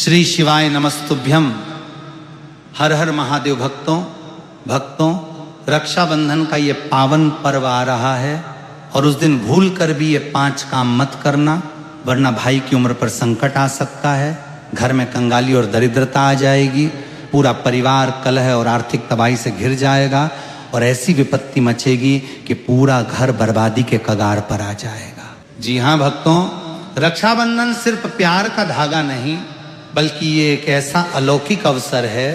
श्री शिवाय नमस्तुभ्यम। हर हर महादेव। भक्तों रक्षाबंधन का ये पावन पर्व आ रहा है और उस दिन भूल कर भी ये 5 काम मत करना, वरना भाई की उम्र पर संकट आ सकता है, घर में कंगाली और दरिद्रता आ जाएगी, पूरा परिवार कलह और आर्थिक तबाही से घिर जाएगा और ऐसी विपत्ति मचेगी कि पूरा घर बर्बादी के कगार पर आ जाएगा। जी हाँ भक्तों, रक्षाबंधन सिर्फ प्यार का धागा नहीं बल्कि ये एक ऐसा अलौकिक अवसर है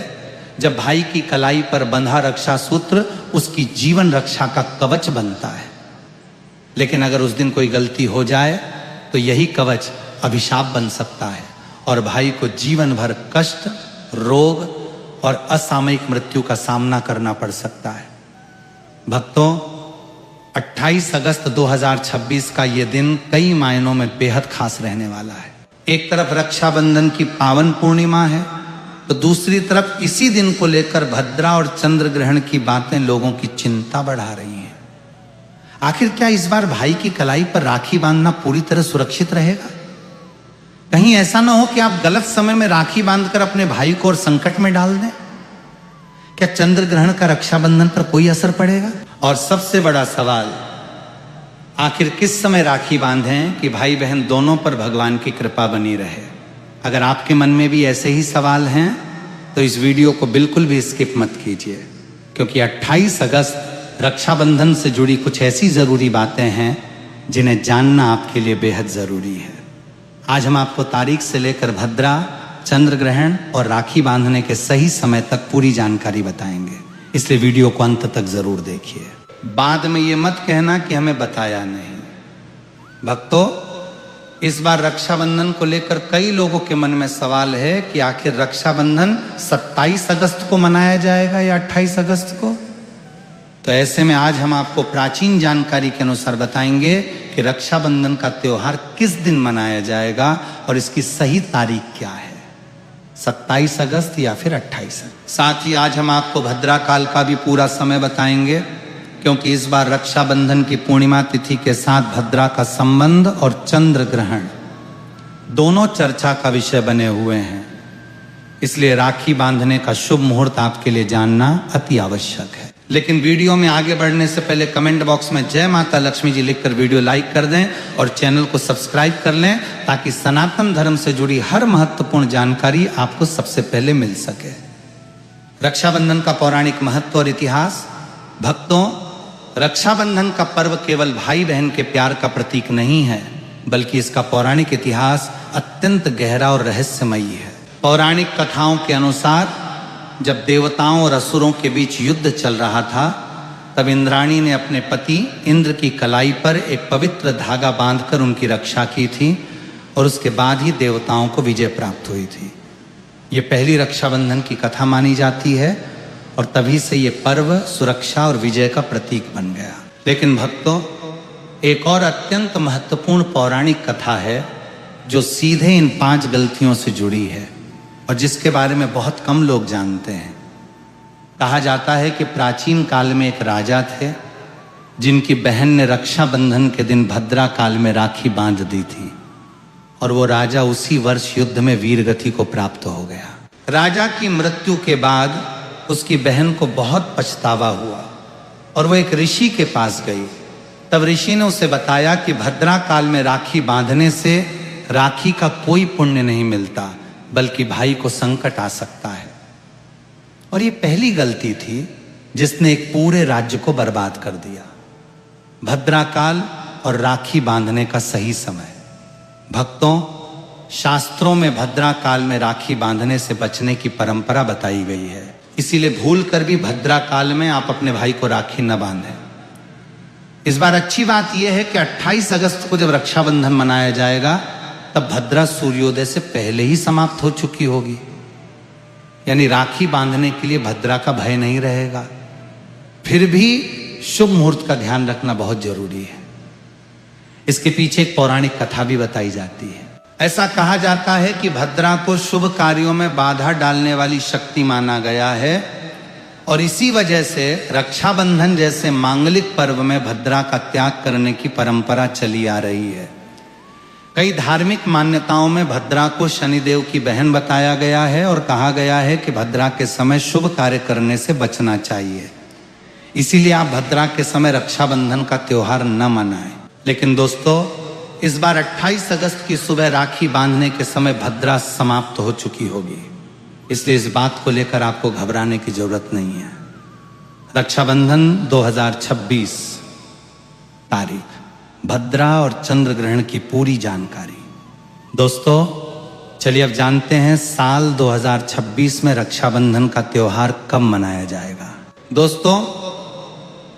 जब भाई की कलाई पर बंधा रक्षा सूत्र उसकी जीवन रक्षा का कवच बनता है। लेकिन अगर उस दिन कोई गलती हो जाए तो यही कवच अभिशाप बन सकता है और भाई को जीवन भर कष्ट, रोग और असामयिक मृत्यु का सामना करना पड़ सकता है। भक्तों, 28 अगस्त 2026 का ये दिन कई मायनों में बेहद खास रहने वाला है। एक तरफ रक्षाबंधन की पावन पूर्णिमा है तो दूसरी तरफ इसी दिन को लेकर भद्रा और चंद्र ग्रहण की बातें लोगों की चिंता बढ़ा रही हैं। आखिर क्या इस बार भाई की कलाई पर राखी बांधना पूरी तरह सुरक्षित रहेगा? कहीं ऐसा ना हो कि आप गलत समय में राखी बांधकर अपने भाई को और संकट में डाल दें? क्या चंद्र ग्रहण का रक्षाबंधन पर कोई असर पड़ेगा? और सबसे बड़ा सवाल, आखिर किस समय राखी बांधें कि भाई बहन दोनों पर भगवान की कृपा बनी रहे? अगर आपके मन में भी ऐसे ही सवाल हैं तो इस वीडियो को बिल्कुल भी स्किप मत कीजिए, क्योंकि 28 अगस्त रक्षाबंधन से जुड़ी कुछ ऐसी जरूरी बातें हैं जिन्हें जानना आपके लिए बेहद जरूरी है। आज हम आपको तारीख से लेकर भद्रा, चंद्र ग्रहण और राखी बांधने के सही समय तक पूरी जानकारी बताएंगे, इसलिए वीडियो को अंत तक जरूर देखिए। बाद में ये मत कहना कि हमें बताया नहीं। भक्तों, इस बार रक्षाबंधन को लेकर कई लोगों के मन में सवाल है कि आखिर रक्षाबंधन 27 अगस्त को मनाया जाएगा या 28 अगस्त को? तो ऐसे में आज हम आपको प्राचीन जानकारी के अनुसार बताएंगे कि रक्षाबंधन का त्योहार किस दिन मनाया जाएगा और इसकी सही तारीख क्या है, 27 अगस्त या फिर 28 अगस्त। साथ ही आज हम आपको भद्रा काल का भी पूरा समय बताएंगे, क्योंकि इस बार रक्षाबंधन की पूर्णिमा तिथि के साथ भद्रा का संबंध और चंद्र ग्रहण दोनों चर्चा का विषय बने हुए हैं। इसलिए राखी बांधने का शुभ मुहूर्त आपके लिए जानना अति आवश्यक है। लेकिन वीडियो में आगे बढ़ने से पहले कमेंट बॉक्स में जय माता लक्ष्मी जी लिखकर वीडियो लाइक कर दें और चैनल को सब्सक्राइब कर लें, ताकि सनातन धर्म से जुड़ी हर महत्वपूर्ण जानकारी आपको सबसे पहले मिल सके। रक्षाबंधन का पौराणिक महत्व और इतिहास। भक्तों, रक्षाबंधन का पर्व केवल भाई बहन के प्यार का प्रतीक नहीं है, बल्कि इसका पौराणिक इतिहास अत्यंत गहरा और रहस्यमयी है। पौराणिक कथाओं के अनुसार जब देवताओं और असुरों के बीच युद्ध चल रहा था, तब इंद्राणी ने अपने पति इंद्र की कलाई पर एक पवित्र धागा बांधकर उनकी रक्षा की थी और उसके बाद ही देवताओं को विजय प्राप्त हुई थी। ये पहली रक्षाबंधन की कथा मानी जाती है और तभी से ये पर्व सुरक्षा और विजय का प्रतीक बन गया। लेकिन भक्तों, एक और अत्यंत महत्वपूर्ण पौराणिक कथा है जो सीधे इन 5 गलतियों से जुड़ी है और जिसके बारे में बहुत कम लोग जानते हैं। कहा जाता है कि प्राचीन काल में एक राजा थे जिनकी बहन ने रक्षाबंधन के दिन भद्रा काल में राखी बांध दी थी और वो राजा उसी वर्ष युद्ध में वीरगति को प्राप्त हो गया। राजा की मृत्यु के बाद उसकी बहन को बहुत पछतावा हुआ और वो एक ऋषि के पास गई। तब ऋषि ने उसे बताया कि भद्रा काल में राखी बांधने से राखी का कोई पुण्य नहीं मिलता, बल्कि भाई को संकट आ सकता है। और ये पहली गलती थी जिसने एक पूरे राज्य को बर्बाद कर दिया। भद्रा काल और राखी बांधने का सही समय। भक्तों, शास्त्रों में भद्रा काल में राखी बांधने से बचने की परंपरा बताई गई है, इसीलिए भूल कर भी भद्रा काल में आप अपने भाई को राखी न बांधें। इस बार अच्छी बात यह है कि 28 अगस्त को जब रक्षाबंधन मनाया जाएगा तब भद्रा सूर्योदय से पहले ही समाप्त हो चुकी होगी, यानी राखी बांधने के लिए भद्रा का भय नहीं रहेगा। फिर भी शुभ मुहूर्त का ध्यान रखना बहुत जरूरी है। इसके पीछे एक पौराणिक कथा भी बताई जाती है। ऐसा कहा जाता है कि भद्रा को शुभ कार्यों में बाधा डालने वाली शक्ति माना गया है और इसी वजह से रक्षाबंधन जैसे मांगलिक पर्व में भद्रा का त्याग करने की परंपरा चली आ रही है। कई धार्मिक मान्यताओं में भद्रा को शनिदेव की बहन बताया गया है और कहा गया है कि भद्रा के समय शुभ कार्य करने से बचना चाहिए, इसीलिए आप भद्रा के समय रक्षाबंधन का त्योहार न मनाएं। लेकिन दोस्तों, इस बार 28 अगस्त की सुबह राखी बांधने के समय भद्रा समाप्त हो चुकी होगी, इसलिए इस बात को लेकर आपको घबराने की जरूरत नहीं है। रक्षाबंधन 2026 तारीख, भद्रा और चंद्र ग्रहण की पूरी जानकारी। दोस्तों, चलिए अब जानते हैं साल 2026 में रक्षाबंधन का त्योहार कब मनाया जाएगा। दोस्तों,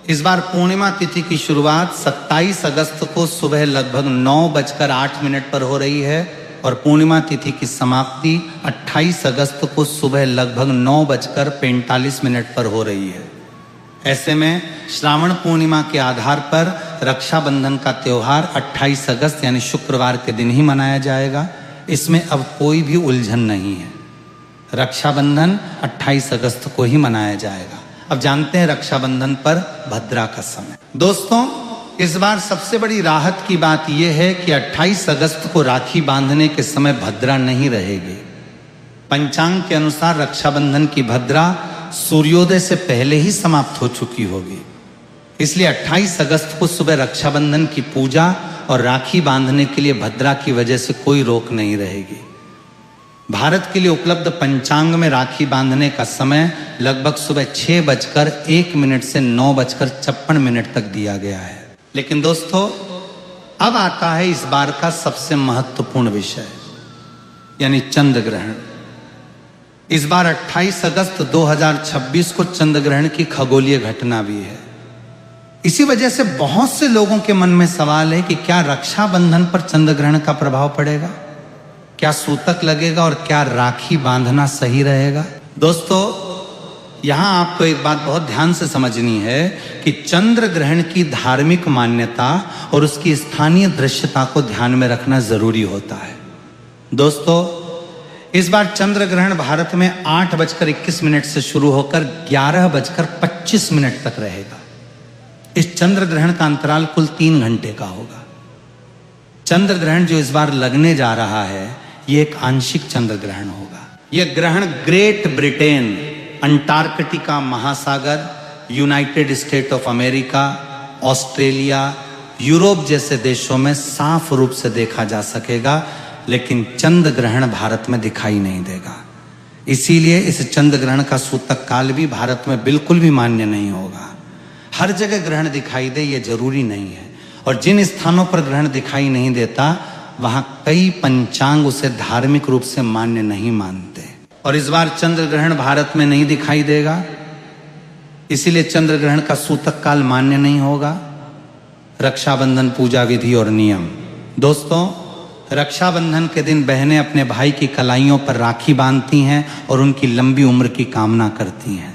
इस बार पूर्णिमा तिथि की शुरुआत 27 अगस्त को सुबह लगभग 9:08 पर हो रही है और पूर्णिमा तिथि की समाप्ति 28 अगस्त को सुबह लगभग 9:45 पर हो रही है। ऐसे में श्रावण पूर्णिमा के आधार पर रक्षाबंधन का त्योहार 28 अगस्त यानी शुक्रवार के दिन ही मनाया जाएगा। इसमें अब कोई भी उलझन नहीं है। रक्षाबंधन 28 अगस्त को ही मनाया जाएगा। अब जानते हैं रक्षाबंधन पर भद्रा का समय। दोस्तों, इस बार सबसे बड़ी राहत की बात यह है कि 28 अगस्त को राखी बांधने के समय भद्रा नहीं रहेगी। पंचांग के अनुसार रक्षाबंधन की भद्रा सूर्योदय से पहले ही समाप्त हो चुकी होगी, इसलिए 28 अगस्त को सुबह रक्षाबंधन की पूजा और राखी बांधने के लिए भद्रा की वजह से कोई रोक नहीं रहेगी। भारत के लिए उपलब्ध पंचांग में राखी बांधने का समय लगभग सुबह 6:01 से 9:56 तक दिया गया है। लेकिन दोस्तों, अब आता है इस बार का सबसे महत्वपूर्ण विषय, यानी चंद्र ग्रहण। इस बार 28 अगस्त 2026 को चंद्र ग्रहण की खगोलीय घटना भी है। इसी वजह से बहुत से लोगों के मन में सवाल है कि क्या रक्षाबंधन पर चंद्र ग्रहण का प्रभाव पड़ेगा, क्या सूतक लगेगा और क्या राखी बांधना सही रहेगा। दोस्तों, यहां आपको एक बात बहुत ध्यान से समझनी है कि चंद्र ग्रहण की धार्मिक मान्यता और उसकी स्थानीय दृश्यता को ध्यान में रखना जरूरी होता है। दोस्तों, इस बार चंद्र ग्रहण भारत में 8:21 से शुरू होकर 11:25 तक रहेगा। इस चंद्र ग्रहण का अंतराल कुल 3 घंटे का होगा। चंद्र ग्रहण जो इस बार लगने जा रहा है, यह एक आंशिक चंद्र ग्रहण होगा। यह ग्रहण ग्रेट ब्रिटेन, अंटार्कटिका महासागर, United state of America, Australia, Europe जैसे देशों में साफ रूप से देखा जा सकेगा, लेकिन चंद्र ग्रहण भारत में दिखाई नहीं देगा। इसीलिए इस चंद्र ग्रहण का सूतक काल भी भारत में बिल्कुल भी मान्य नहीं होगा। हर जगह ग्रहण दिखाई दे ये जरूरी नहीं है, और जिन स्थानों पर ग्रहण दिखाई नहीं देता वहां कई पंचांग उसे धार्मिक रूप से मान्य नहीं मानते। और इस बार चंद्र ग्रहण भारत में नहीं दिखाई देगा, इसीलिए चंद्र ग्रहण का सूतक काल मान्य नहीं होगा। रक्षाबंधन पूजा विधि और नियम। दोस्तों, रक्षाबंधन के दिन बहनें अपने भाई की कलाइयों पर राखी बांधती हैं और उनकी लंबी उम्र की कामना करती हैं।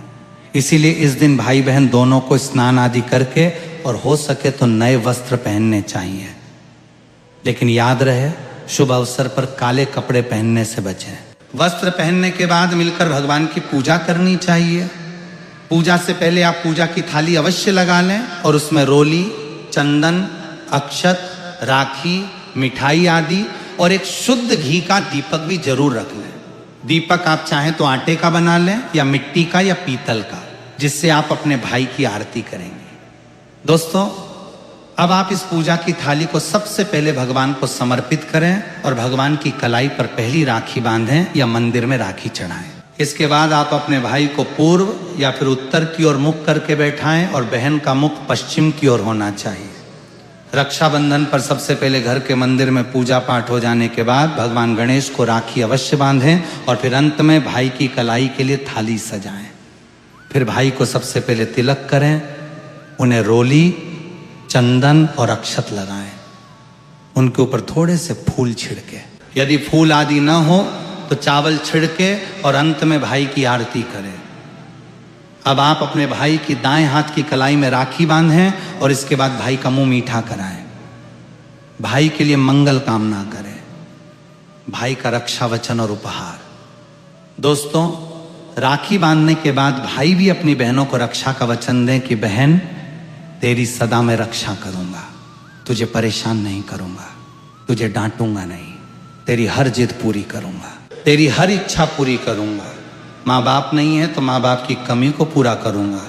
इसीलिए इस दिन भाई बहन दोनों को स्नान आदि करके और हो सके तो नए वस्त्र पहनने चाहिए। लेकिन याद रहे, शुभ अवसर पर काले कपड़े पहनने से बचें। वस्त्र पहनने के बाद मिलकर भगवान की पूजा करनी चाहिए। पूजा से पहले आप पूजा की थाली अवश्य लगा लें और उसमें रोली, चंदन, अक्षत, राखी, मिठाई आदि और एक शुद्ध घी का दीपक भी जरूर रख लें। दीपक आप चाहें तो आटे का बना लें या मिट्टी का या पीतल का, जिससे आप अपने भाई की आरती करेंगे। दोस्तों, अब आप इस पूजा की थाली को सबसे पहले भगवान को समर्पित करें और भगवान की कलाई पर पहली राखी बांधें या मंदिर में राखी चढ़ाएं। इसके बाद आप अपने भाई को पूर्व या फिर उत्तर की ओर मुख करके बैठाएं और बहन का मुख पश्चिम की ओर होना चाहिए। रक्षाबंधन पर सबसे पहले घर के मंदिर में पूजा पाठ हो जाने के बाद भगवान गणेश को राखी अवश्य बांधें और फिर अंत में भाई की कलाई के लिए थाली सजाएं। फिर भाई को सबसे पहले तिलक करें, उन्हें रोली, चंदन और अक्षत लगाएं, उनके ऊपर थोड़े से फूल छिड़के, यदि फूल आदि न हो तो चावल छिड़के और अंत में भाई की आरती करें। अब आप अपने भाई की दाएं हाथ की कलाई में राखी बांधें और इसके बाद भाई का मुंह मीठा कराएं। भाई के लिए मंगल कामना करें, भाई का रक्षा वचन और उपहार। दोस्तों, राखी बांधने के बाद भाई भी अपनी बहनों को रक्षा का वचन दें कि बहन, तेरी सदा मैं रक्षा करूंगा, तुझे परेशान नहीं करूंगा। तुझे डांटूंगा नहीं, तेरी हर जिद पूरी करूंगा, तेरी हर इच्छा पूरी करूंगा। माँ बाप नहीं है तो माँ बाप की कमी को पूरा करूंगा,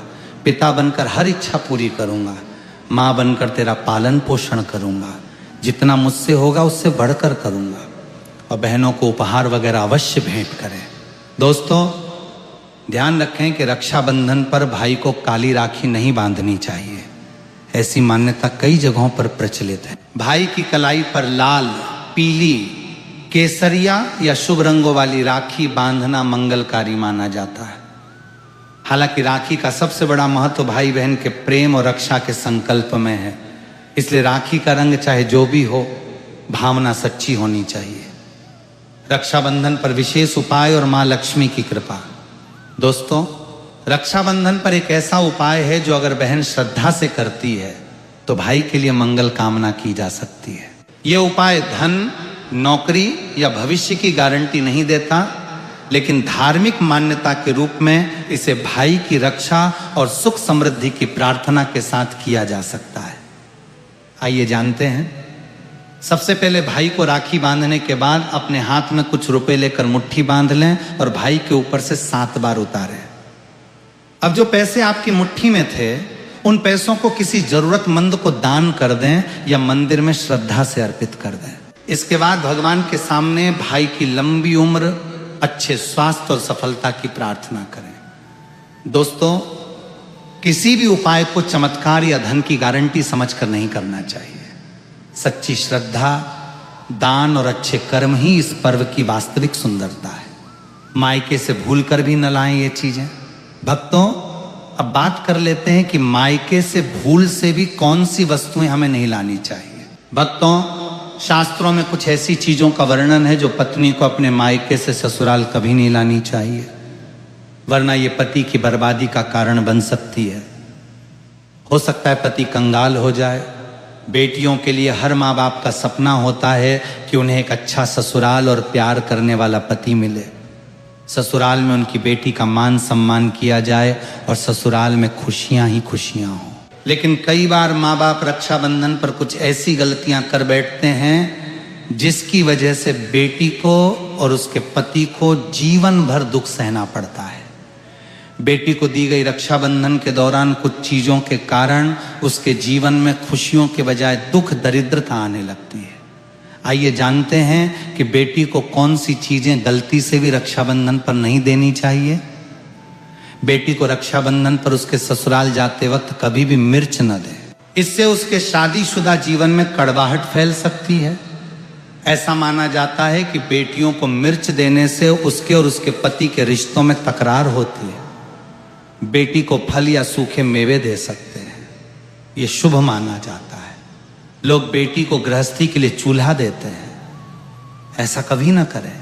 पिता बनकर हर इच्छा पूरी करूंगा, माँ बनकर तेरा पालन पोषण करूंगा, जितना मुझसे होगा उससे बढ़कर करूंगा। और बहनों को उपहार वगैरह अवश्य भेंट करें। दोस्तों, ध्यान रखें कि रक्षाबंधन पर भाई को काली राखी नहीं बांधनी चाहिए। ऐसी मान्यता कई जगहों पर प्रचलित है। भाई की कलाई पर लाल, पीली, केसरिया या शुभ रंगों वाली राखी बांधना मंगलकारी माना जाता है। हालांकि राखी का सबसे बड़ा महत्व भाई बहन के प्रेम और रक्षा के संकल्प में है, इसलिए राखी का रंग चाहे जो भी हो, भावना सच्ची होनी चाहिए। रक्षाबंधन पर विशेष उपाय और मां लक्ष्मी की कृपा। दोस्तों, रक्षाबंधन पर एक ऐसा उपाय है जो अगर बहन श्रद्धा से करती है तो भाई के लिए मंगल कामना की जा सकती है। यह उपाय धन, नौकरी या भविष्य की गारंटी नहीं देता, लेकिन धार्मिक मान्यता के रूप में इसे भाई की रक्षा और सुख समृद्धि की प्रार्थना के साथ किया जा सकता है। आइए जानते हैं। सबसे पहले भाई को राखी बांधने के बाद अपने हाथ में कुछ रुपए लेकर मुट्ठी बांध लें और भाई के ऊपर से 7 बार उतारें। अब जो पैसे आपकी मुट्ठी में थे, उन पैसों को किसी जरूरतमंद को दान कर दें या मंदिर में श्रद्धा से अर्पित कर दें। इसके बाद भगवान के सामने भाई की लंबी उम्र, अच्छे स्वास्थ्य और सफलता की प्रार्थना करें। दोस्तों, किसी भी उपाय को चमत्कार या धन की गारंटी समझकर नहीं करना चाहिए। सच्ची श्रद्धा, दान और अच्छे कर्म ही इस पर्व की वास्तविक सुंदरता है। मायके से भूलकर भी न लाएं ये चीजें। भक्तों, अब बात कर लेते हैं कि मायके से भूल से भी कौन सी वस्तुएं हमें नहीं लानी चाहिए। भक्तों, शास्त्रों में कुछ ऐसी चीजों का वर्णन है जो पत्नी को अपने मायके से ससुराल कभी नहीं लानी चाहिए, वरना ये पति की बर्बादी का कारण बन सकती है। हो सकता है पति कंगाल हो जाए। बेटियों के लिए हर माँ बाप का सपना होता है कि उन्हें एक अच्छा ससुराल और प्यार करने वाला पति मिले। ससुराल में उनकी बेटी का मान सम्मान किया जाए और ससुराल में खुशियां ही खुशियां हों। लेकिन कई बार माँ बाप रक्षाबंधन पर कुछ ऐसी गलतियां कर बैठते हैं जिसकी वजह से बेटी को और उसके पति को जीवन भर दुख सहना पड़ता है। बेटी को दी गई रक्षाबंधन के दौरान कुछ चीजों के कारण उसके जीवन में खुशियों के बजाय दुख, दरिद्रता आने लगती है। आइए जानते हैं कि बेटी को कौन सी चीजें गलती से भी रक्षाबंधन पर नहीं देनी चाहिए। बेटी को रक्षाबंधन पर उसके ससुराल जाते वक्त कभी भी मिर्च न दे। इससे उसके शादीशुदा जीवन में कड़वाहट फैल सकती है। ऐसा माना जाता है कि बेटियों को मिर्च देने से उसके और उसके पति के रिश्तों में तकरार होती है। बेटी को फल या सूखे मेवे दे सकते हैं, ये शुभ माना जाता है। लोग बेटी को गृहस्थी के लिए चूल्हा देते हैं, ऐसा कभी ना करें।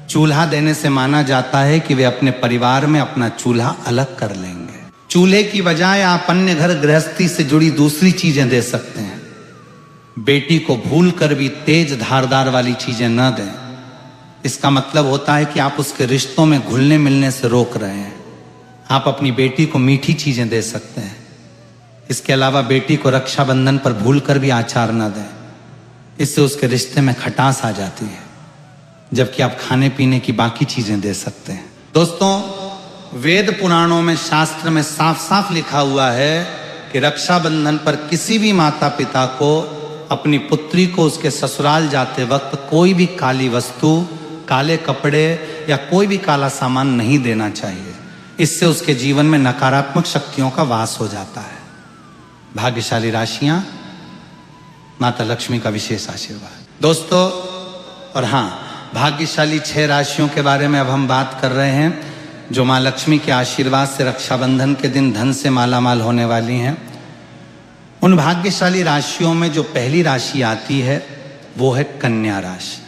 चूल्हा देने से माना जाता है कि वे अपने परिवार में अपना चूल्हा अलग कर लेंगे। चूल्हे की बजाय आप अन्य घर गृहस्थी से जुड़ी दूसरी चीजें दे सकते हैं। बेटी को भूल कर भी तेज धारदार वाली चीजें न दें। इसका मतलब होता है कि आप उसके रिश्तों में घुलने मिलने से रोक रहे हैं। आप अपनी बेटी को मीठी चीजें दे सकते हैं। इसके अलावा बेटी को रक्षाबंधन पर भूल कर भी आचार न दें, इससे उसके रिश्ते में खटास आ जाती है, जबकि आप खाने पीने की बाकी चीजें दे सकते हैं। दोस्तों, वेद पुराणों में, शास्त्र में साफ साफ लिखा हुआ है कि रक्षाबंधन पर किसी भी माता पिता को अपनी पुत्री को उसके ससुराल जाते वक्त कोई भी काली वस्तु, काले कपड़े या कोई भी काला सामान नहीं देना चाहिए। इससे उसके जीवन में नकारात्मक शक्तियों का वास हो जाता है। भाग्यशाली राशियां, माता लक्ष्मी का विशेष आशीर्वाद। दोस्तों, और हाँ, भाग्यशाली 6 राशियों के बारे में अब हम बात कर रहे हैं जो माँ लक्ष्मी के आशीर्वाद से रक्षाबंधन के दिन धन से मालामाल होने वाली हैं। उन भाग्यशाली राशियों में जो पहली राशि आती है वो है कन्या राशि।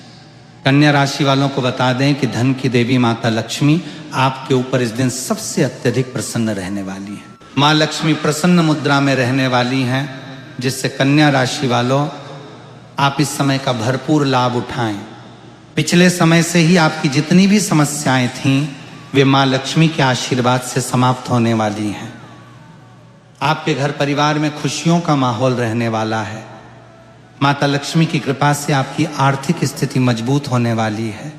कन्या राशि वालों को बता दें कि धन की देवी माता लक्ष्मी आपके ऊपर इस दिन सबसे अत्यधिक प्रसन्न रहने वाली है। माँ लक्ष्मी प्रसन्न मुद्रा में रहने वाली हैं, जिससे कन्या राशि वालों आप इस समय का भरपूर लाभ उठाएं। पिछले समय से ही आपकी जितनी भी समस्याएं थीं वे माँ लक्ष्मी के आशीर्वाद से समाप्त होने वाली हैं। आपके घर परिवार में खुशियों का माहौल रहने वाला है। माता लक्ष्मी की कृपा से आपकी आर्थिक स्थिति मजबूत होने वाली है।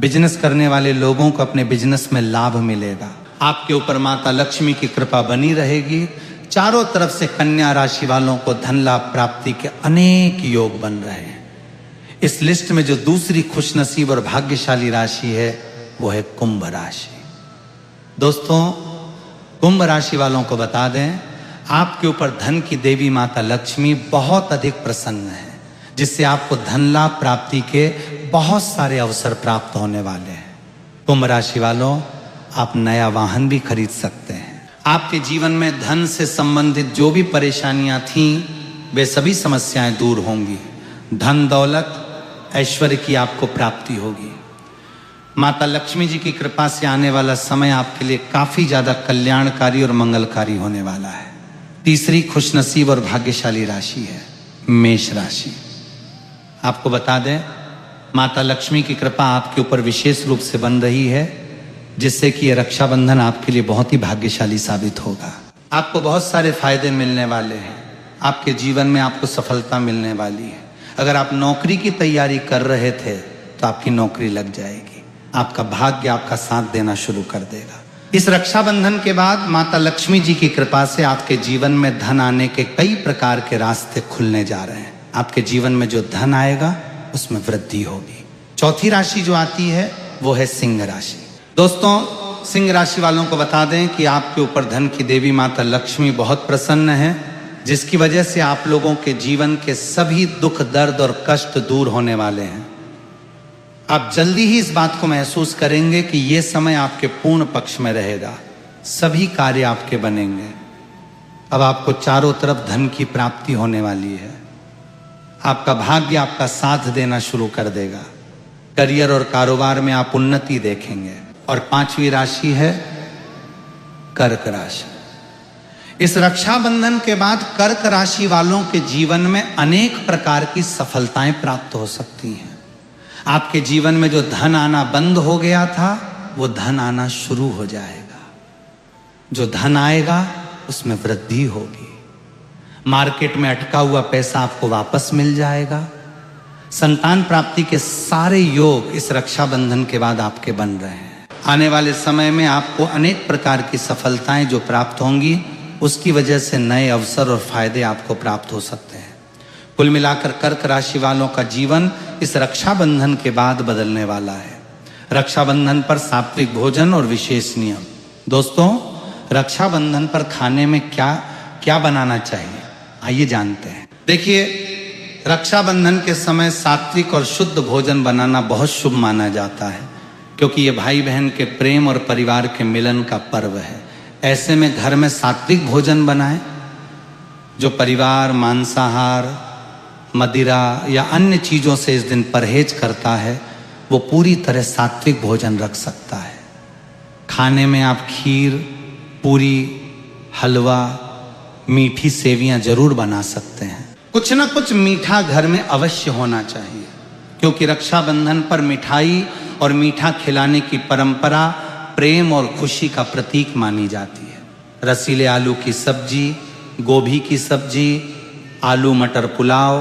बिजनेस करने वाले लोगों को अपने बिजनेस में लाभ मिलेगा। आपके ऊपर माता लक्ष्मी की कृपा बनी रहेगी। चारों तरफ से कन्या राशि वालों को धन लाभ प्राप्ति के अनेक योग बन रहे हैं। इस लिस्ट में जो दूसरी खुशनसीब और भाग्यशाली राशि है वो है कुंभ राशि। दोस्तों, कुंभ राशि वालों को बता दें, आपके ऊपर धन की देवी माता लक्ष्मी बहुत अधिक प्रसन्न है, जिससे आपको धन लाभ प्राप्ति के बहुत सारे अवसर प्राप्त होने वाले हैं। कुंभ राशि वालों, आप नया वाहन भी खरीद सकते हैं। आपके जीवन में धन से संबंधित जो भी परेशानियां थीं, वे सभी समस्याएं दूर होंगी। धन दौलत ऐश्वर्य की आपको प्राप्ति होगी। माता लक्ष्मी जी की कृपा से आने वाला समय आपके लिए काफी ज्यादा कल्याणकारी और मंगलकारी होने वाला है। तीसरी खुशनसीब और भाग्यशाली राशि है मेष राशि। आपको बता दें, माता लक्ष्मी की कृपा आपके ऊपर विशेष रूप से बन रही है, जिससे कि यह रक्षाबंधन आपके लिए बहुत ही भाग्यशाली साबित होगा। आपको बहुत सारे फायदे मिलने वाले हैं। आपके जीवन में आपको सफलता मिलने वाली है। अगर आप नौकरी की तैयारी कर रहे थे तो आपकी नौकरी लग जाएगी। आपका भाग्य आपका साथ देना शुरू कर देगा। इस रक्षाबंधन के बाद माता लक्ष्मी जी की कृपा से आपके जीवन में धन आने के कई प्रकार के रास्ते खुलने जा रहे हैं। आपके जीवन में जो धन आएगा उसमें वृद्धि होगी। चौथी राशि जो आती है वो है सिंह राशि। दोस्तों, सिंह राशि वालों को बता दें कि आपके ऊपर धन की देवी माता लक्ष्मी बहुत प्रसन्न है, जिसकी वजह से आप लोगों के जीवन के सभी दुख दर्द और कष्ट दूर होने वाले हैं। आप जल्दी ही इस बात को महसूस करेंगे कि ये समय आपके पूर्ण पक्ष में रहेगा। सभी कार्य आपके बनेंगे। अब आपको चारों तरफ धन की प्राप्ति होने वाली है। आपका भाग्य आपका साथ देना शुरू कर देगा। करियर और कारोबार में आप उन्नति देखेंगे। और पांचवी राशि है कर्क राशि। इस रक्षाबंधन के बाद कर्क राशि वालों के जीवन में अनेक प्रकार की सफलताएं प्राप्त हो सकती हैं। आपके जीवन में जो धन आना बंद हो गया था वो धन आना शुरू हो जाएगा। जो धन आएगा उसमें वृद्धि होगी। मार्केट में अटका हुआ पैसा आपको वापस मिल जाएगा। संतान प्राप्ति के सारे योग इस रक्षाबंधन के बाद आपके बन रहे हैं। आने वाले समय में आपको अनेक प्रकार की सफलताएं जो प्राप्त होंगी, उसकी वजह से नए अवसर और फायदे आपको प्राप्त हो सकते हैं। कुल मिलाकर कर्क राशि वालों का जीवन इस रक्षाबंधन के बाद बदलने वाला है। रक्षाबंधन पर सात्विक भोजन और विशेष नियम। दोस्तों, रक्षाबंधन पर खाने में क्या क्या बनाना चाहिए, आइए जानते हैं। देखिए, रक्षाबंधन के समय सात्विक और शुद्ध भोजन बनाना बहुत शुभ माना जाता है, क्योंकि ये भाई बहन के प्रेम और परिवार के मिलन का पर्व है। ऐसे में घर में सात्विक भोजन बनाएं। जो परिवार मांसाहार, मदिरा या अन्य चीज़ों से इस दिन परहेज करता है, वो पूरी तरह सात्विक भोजन रख सकता है। खाने में आप खीर, पूरी, हलवा, मीठी सेवियां जरूर बना सकते हैं। कुछ ना कुछ मीठा घर में अवश्य होना चाहिए, क्योंकि रक्षाबंधन पर मिठाई और मीठा खिलाने की परंपरा प्रेम और खुशी का प्रतीक मानी जाती है। रसीले आलू की सब्जी, गोभी की सब्जी, आलू मटर पुलाव,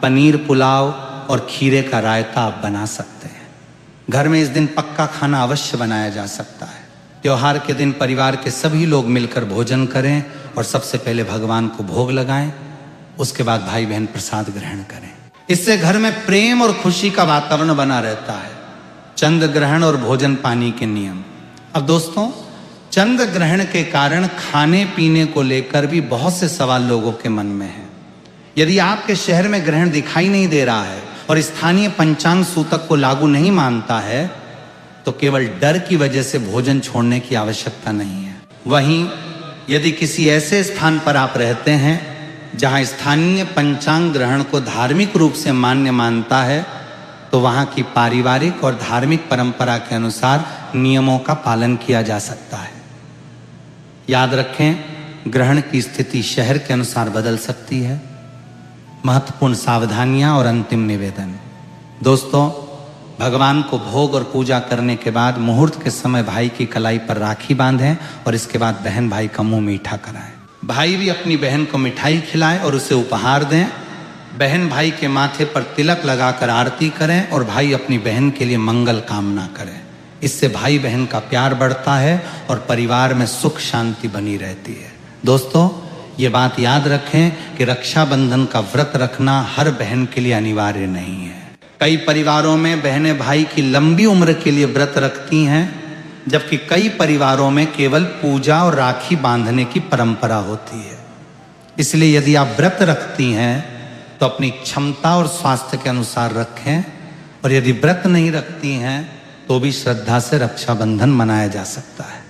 पनीर पुलाव और खीरे का रायता आप बना सकते हैं। घर में इस दिन पक्का खाना अवश्य बनाया जा सकता है। त्योहार के दिन परिवार के सभी लोग मिलकर भोजन करें और सबसे पहले भगवान को भोग लगाएं, उसके बाद भाई बहन प्रसाद ग्रहण करें। इससे घर में प्रेम और खुशी का वातावरण बना रहता है। चंद्र ग्रहण और भोजन पानी के नियम। अब दोस्तों, चंद्र ग्रहण के कारण खाने पीने को लेकर भी बहुत से सवाल लोगों के मन में है। यदि आपके शहर में ग्रहण दिखाई नहीं दे रहा है और स्थानीय पंचांग सूतक को लागू नहीं मानता है, तो केवल डर की वजह से भोजन छोड़ने की आवश्यकता नहीं है। वहीं यदि किसी ऐसे स्थान पर आप रहते हैं जहां स्थानीय पंचांग ग्रहण को धार्मिक रूप से मान्य मानता है, तो वहां की पारिवारिक और धार्मिक परंपरा के अनुसार नियमों का पालन किया जा सकता है। याद रखें, ग्रहण की स्थिति शहर के अनुसार बदल सकती है। महत्वपूर्ण सावधानियां और अंतिम निवेदन। दोस्तों, भगवान को भोग और पूजा करने के बाद मुहूर्त के समय भाई की कलाई पर राखी बांधें और इसके बाद बहन भाई का मुंह मीठा कराएं। भाई भी अपनी बहन को मिठाई खिलाएं और उसे उपहार दें। बहन भाई के माथे पर तिलक लगाकर आरती करें और भाई अपनी बहन के लिए मंगल कामना करें। इससे भाई बहन का प्यार बढ़ता है और परिवार में सुख शांति बनी रहती है। दोस्तों, ये बात याद रखें कि रक्षाबंधन का व्रत रखना हर बहन के लिए अनिवार्य नहीं है। कई परिवारों में बहनें भाई की लंबी उम्र के लिए व्रत रखती हैं, जबकि कई परिवारों में केवल पूजा और राखी बांधने की परंपरा होती है। इसलिए यदि आप व्रत रखती हैं तो अपनी क्षमता और स्वास्थ्य के अनुसार रखें, और यदि व्रत नहीं रखती हैं तो भी श्रद्धा से रक्षाबंधन मनाया जा सकता है।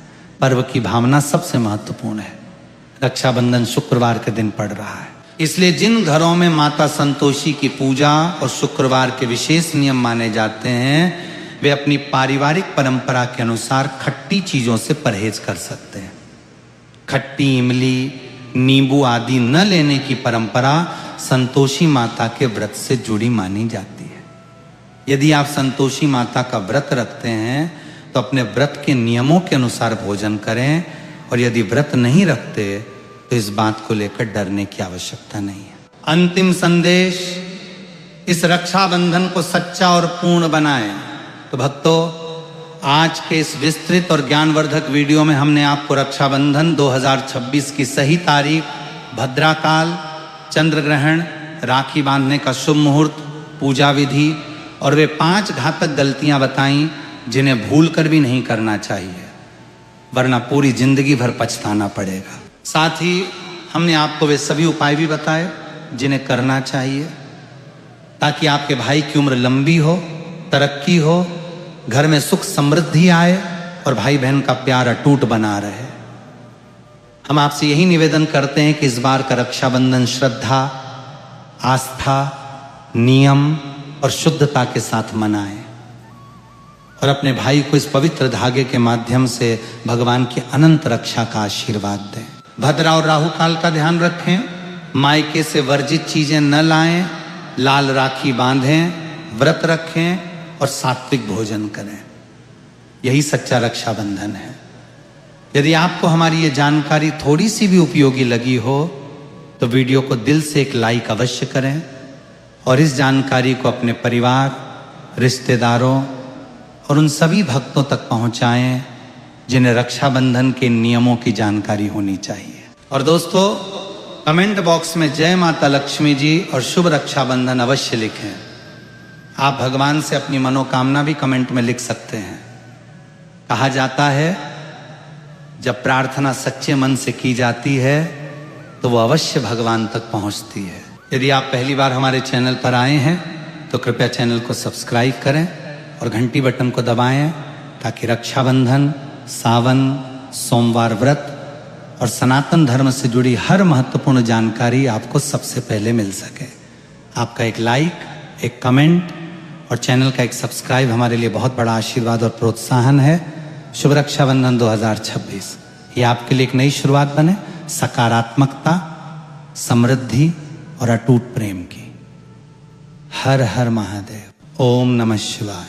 पर्व की भावना सबसे महत्वपूर्ण है। रक्षाबंधन शुक्रवार के दिन पड़ रहा है, इसलिए जिन घरों में माता संतोषी की पूजा और शुक्रवार के विशेष नियम माने जाते हैं, वे अपनी पारिवारिक परंपरा के अनुसार खट्टी चीजों से परहेज कर सकते हैं। खट्टी, इमली, नींबू आदि न लेने की परंपरा संतोषी माता के व्रत से जुड़ी मानी जाती है। यदि आप संतोषी माता का व्रत रखते हैं तो अपने व्रत के नियमों के अनुसार भोजन करें, और यदि व्रत नहीं रखते तो इस बात को लेकर डरने की आवश्यकता नहीं है। अंतिम संदेश, इस रक्षाबंधन को सच्चा और पूर्ण बनाएं। तो भक्तों, आज के इस विस्तृत और ज्ञानवर्धक वीडियो में हमने आपको रक्षाबंधन 2026 की सही तारीख, भद्राकाल, चंद्र ग्रहण, राखी बांधने का शुभ मुहूर्त, पूजा विधि और वे 5 घातक गलतियां बताई जिन्हें भूलकर भी नहीं करना चाहिए, वरना पूरी जिंदगी भर पछताना पड़ेगा। साथ ही हमने आपको वे सभी उपाय भी बताए जिन्हें करना चाहिए ताकि आपके भाई की उम्र लंबी हो, तरक्की हो, घर में सुख समृद्धि आए और भाई बहन का प्यार अटूट बना रहे। हम आपसे यही निवेदन करते हैं कि इस बार का रक्षाबंधन श्रद्धा, आस्था, नियम और शुद्धता के साथ मनाएं और अपने भाई को इस पवित्र धागे के माध्यम से भगवान की अनंत रक्षा का आशीर्वाद दें। भद्रा और राहु काल का ध्यान रखें, मायके से वर्जित चीजें न लाएं, लाल राखी बांधें, व्रत रखें और सात्विक भोजन करें। यही सच्चा रक्षाबंधन है। यदि आपको हमारी ये जानकारी थोड़ी सी भी उपयोगी लगी हो तो वीडियो को दिल से एक लाइक अवश्य करें और इस जानकारी को अपने परिवार, रिश्तेदारों और उन सभी भक्तों तक पहुंचाएं जिन्हें रक्षाबंधन के नियमों की जानकारी होनी चाहिए। और दोस्तों, कमेंट बॉक्स में जय माता लक्ष्मी जी और शुभ रक्षाबंधन अवश्य लिखें। आप भगवान से अपनी मनोकामना भी कमेंट में लिख सकते हैं। कहा जाता है जब प्रार्थना सच्चे मन से की जाती है तो वो अवश्य भगवान तक पहुंचती है। यदि आप पहली बार हमारे चैनल पर आए हैं तो कृपया चैनल को सब्सक्राइब करें और घंटी बटन को दबाएं ताकि रक्षाबंधन, सावन, सोमवार व्रत और सनातन धर्म से जुड़ी हर महत्वपूर्ण जानकारी आपको सबसे पहले मिल सके। आपका एक लाइक, एक कमेंट और चैनल का एक सब्सक्राइब हमारे लिए बहुत बड़ा आशीर्वाद और प्रोत्साहन है। शुभ रक्षाबंधन 2026 ये आपके लिए एक नई शुरुआत बने, सकारात्मकता, समृद्धि और अटूट प्रेम की। हर हर महादेव। ओम नमः शिवाय।